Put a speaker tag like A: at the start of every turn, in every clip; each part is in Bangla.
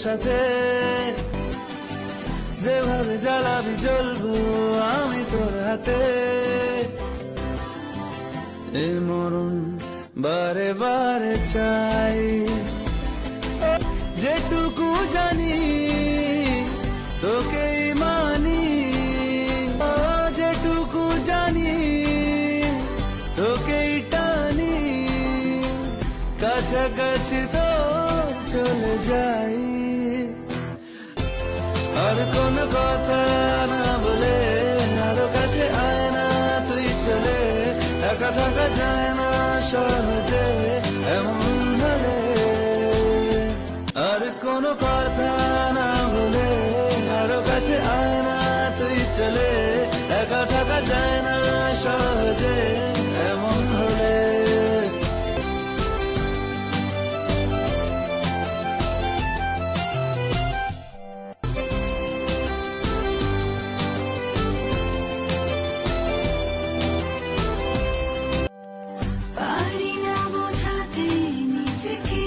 A: সাথে, যেভাবে জ্বালাবি জ্বলবো আমি তোর হাতে। এই মরণ বারে বারে চাই, যেটুকু জানি তোকেই মানি, যেটুকু জানি তোকেই টানি, কাছাকাছি তো চলে যাই। আর কোন কথা না বলে আরো কাছে আয় না তুই চলে, একা থাকা যায় না সহজে এমন হলে। আর কোন কথা না বলে আরো কাছে আয় না তুই চলে, একা থাকা যায় না সহজে এমন হলে।
B: পারি না বোঝাতে নিজেকে,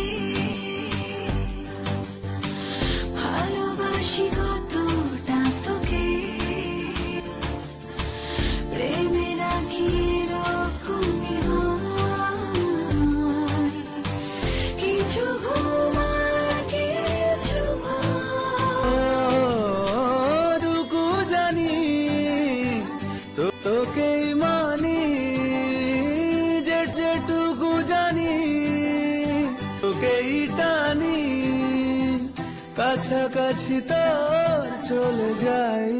B: ভালোবাসি কতটা তোকে, প্রেমে রাখি এরকমই হয়, কিছু ঘুমায় কিছু
A: টুকু জানি তোকেই মানি, যেটুকু জানি তোকেই টানি, কাছাকাছি তোর চলে যাই।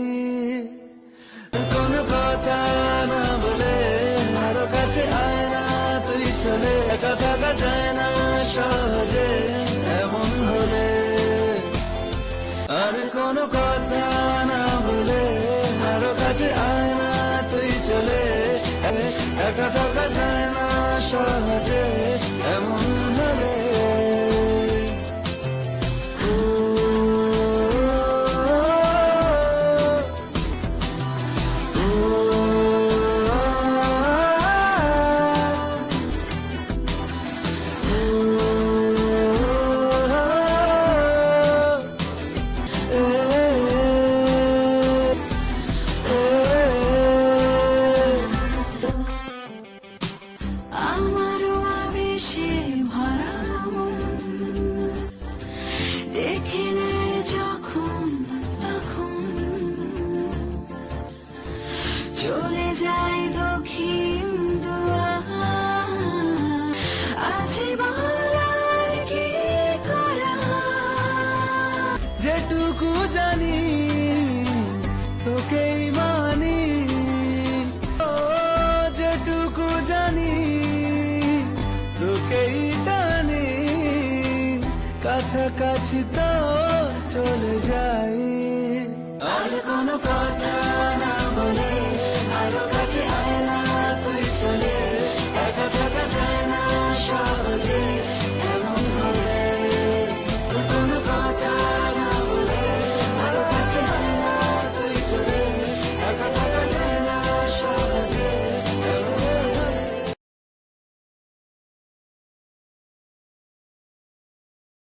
A: কোন কথা না বলে আরো কাছে আয় না তুই চলে, একা থাকা যায় না সহজে এমন হলে। আর কোন কথা না বলে আরো কাছে আয় না তুই চলে, একা থাকা যায় না সহজে এমন হলে।
B: আমারও আবেশে ভরা মন, ডেকে নেয় যখন তখন, চলে যায় দক্ষিণ দুয়ার, আছে বলার কি করা।
A: যেটুকু জানি তোকেই মানি, যেটুকু জানি তোকেই টানি, কাছাকাছি তো চলে যাই। আর কোনো কথা